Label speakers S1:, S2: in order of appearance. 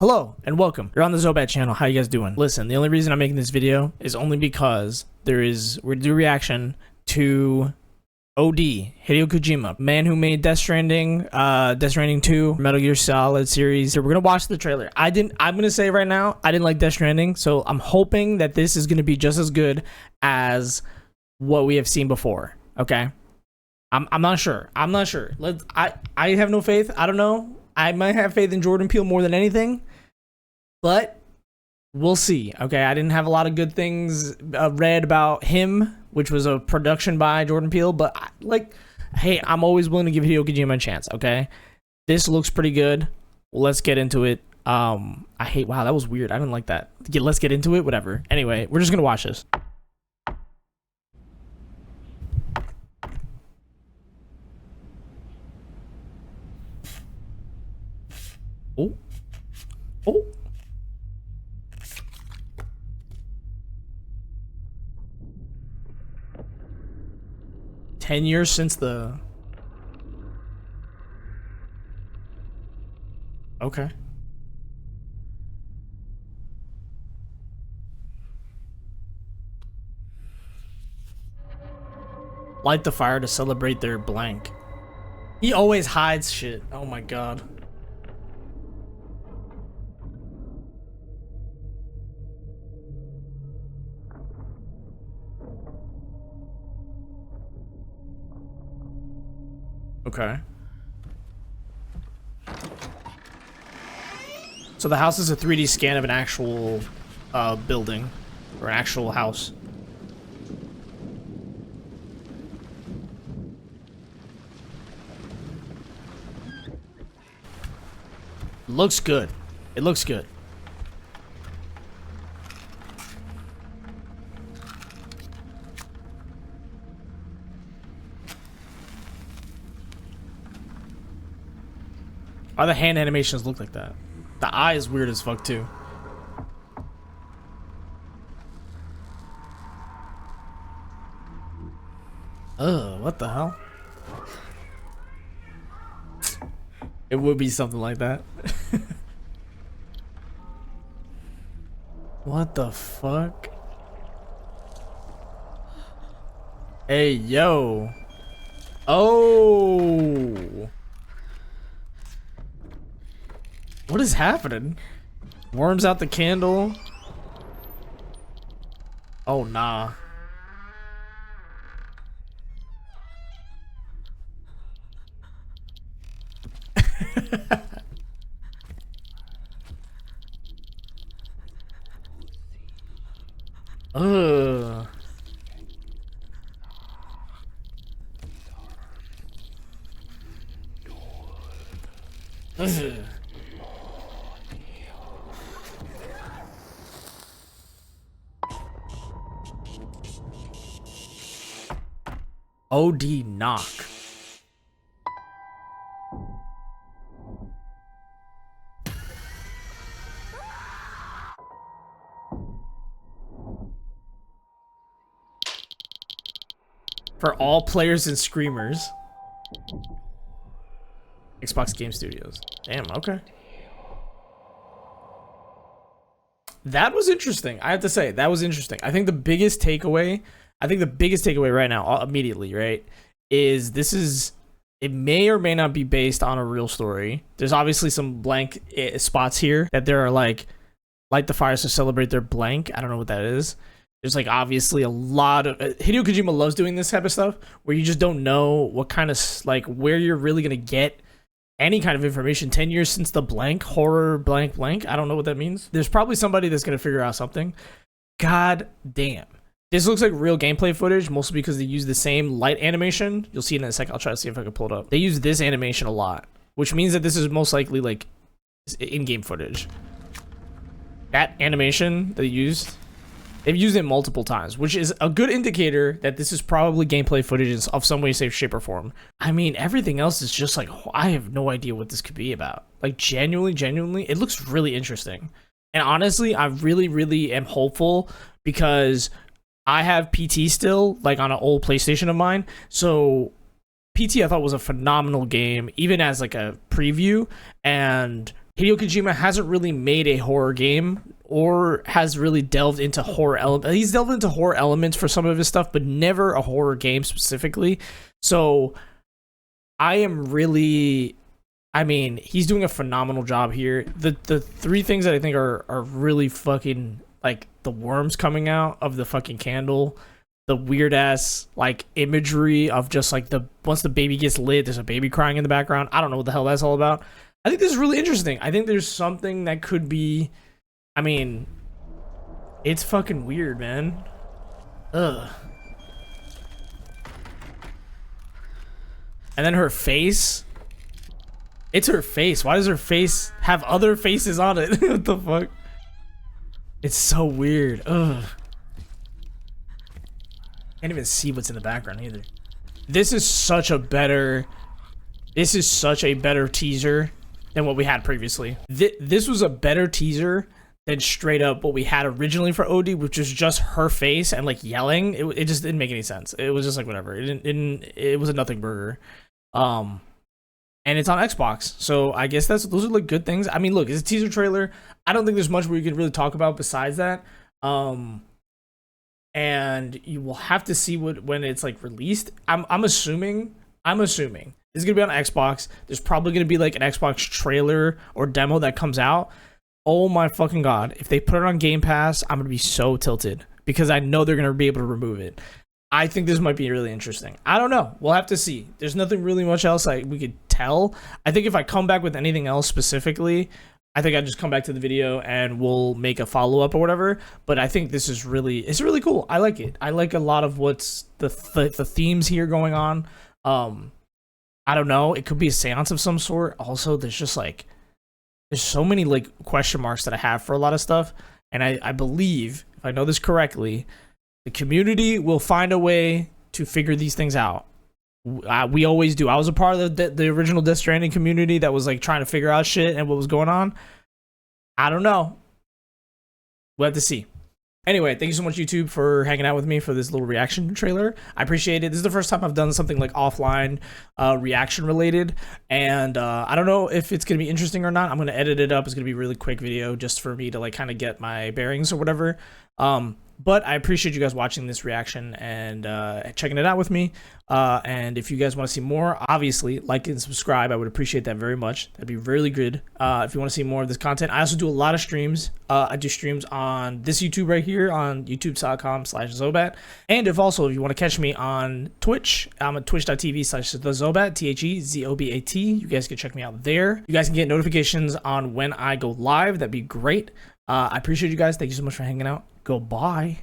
S1: Hello and welcome. You're on the Zobat channel. How you guys doing? Listen, the only reason I'm making this video is only because we're doing reaction to HIDEO KOJIMA, man who made Death Stranding, Death Stranding 2, Metal Gear Solid series. So we're gonna watch the trailer. I'm gonna say right now, I didn't like Death Stranding, so I'm hoping that this is gonna be just as good as what we have seen before. Okay, I'm not sure. I have no faith. I don't know. I might have faith in Jordan Peele more than anything, but we'll see. Okay, I didn't have a lot of good things read about him, which was a production by Jordan Peele, but hey, I'm always willing to give HIDEO KOJIMA a chance. Okay, this looks pretty good. Let's get into it. Wow, that was weird. I didn't like that. Let's get into it. Whatever. Anyway, we're just gonna watch this. Oh. Oh. $10 years since the... Okay. Light the fire to celebrate their blank. He always hides shit. Oh my god. Okay. So the house is a 3D scan of an actual building or an actual house. Looks good. It looks good. Why the hand animations look like that? The eye is weird as fuck too. Ugh, what the hell? It would be something like that. What the fuck? Hey, yo. Oh. What is happening? Worms out the candle. Oh, nah. Ugh. Ugh. OD knock. For all players and screamers. Xbox Game Studios. Damn, okay. That was interesting. I have to say, that was interesting. I think the biggest takeaway right now, immediately, right, is it may or may not be based on a real story. There's obviously some blank spots here that there are like, light the fires to celebrate their blank. I don't know what that is. There's like obviously a lot of HIDEO KOJIMA loves doing this type of stuff where you just don't know what kind of like where you're really gonna get any kind of information. 10 years since the blank, horror blank blank. I don't know what that means. There's probably somebody that's gonna figure out something. God damn. This looks like real gameplay footage, mostly because they use the same light animation. You'll see it in a second. I'll try to see if I can pull it up. They use this animation a lot, which means that this is most likely like in-game footage. That animation they used, they've used it multiple times, which is a good indicator that this is probably gameplay footage of some way, shape, or form. I mean, everything else is just like, I have no idea what this could be about. Like, genuinely, it looks really interesting. And honestly, I really am hopeful because I have PT still, like on an old PlayStation of mine. So PT I thought was a phenomenal game, even as like a preview. And Hideo Kojima hasn't really made a horror game or has really delved into horror elements. He's delved into horror elements for some of his stuff, but never a horror game specifically. So I am really, I mean, he's doing a phenomenal job here. The three things that I think are really fucking, like, the worms coming out of the fucking candle, the weird ass like imagery of just like once the baby gets lit, there's a baby crying in the background. I don't know what the hell that's all about. I think this is really interesting. I think there's something that could be, I mean, it's fucking weird, man. Ugh. And then her face. It's her face. Why does her face have other faces on it? What the fuck? It's so weird. Ugh. Can't even see what's in the background either. This is such a better teaser than what we had previously. This was a better teaser than straight up what we had originally for OD, which was just her face and like yelling. It just didn't make any sense. It was just like whatever. It was a nothing burger. And it's on Xbox, so I guess those are like good things. I mean, look, it's a teaser trailer. I don't think there's much we can really talk about besides that. And you will have to see when it's like released. I'm assuming it's gonna be on Xbox. There's probably gonna be like an Xbox trailer or demo that comes out. Oh my fucking god! If they put it on Game Pass, I'm gonna be so tilted because I know they're gonna be able to remove it. I think this might be really interesting. I don't know. We'll have to see. There's nothing really much else we could tell. I think if I come back with anything else specifically, I think I'd just come back to the video and we'll make a follow-up or whatever. But I think this is it's really cool. I like it. I like a lot of what's the themes here going on. I don't know. It could be a seance of some sort. Also, there's so many like question marks that I have for a lot of stuff. And I believe, if I know this correctly, the community will find a way to figure these things out. We always do. I was a part of the original Death Stranding community that was like trying to figure out shit and what was going on. I don't know. We'll have to see. Anyway, thank you so much, YouTube, for hanging out with me for this little reaction trailer. I appreciate it. This is the first time I've done something like offline reaction related, and I don't know if it's gonna be interesting or not. I'm gonna edit it up. It's gonna be a really quick video just for me to like kind of get my bearings or whatever. But I appreciate you guys watching this reaction and checking it out with me. And if you guys want to see more, obviously, like and subscribe. I would appreciate that very much. That'd be really good. If you want to see more of this content, I also do a lot of streams. I do streams on this YouTube right here on youtube.com/Zobat. And if you want to catch me on Twitch, I'm at twitch.tv/thezobat, THEZOBAT. You guys can check me out there. You guys can get notifications on when I go live. That'd be great. I appreciate you guys. Thank you so much for hanging out. Goodbye.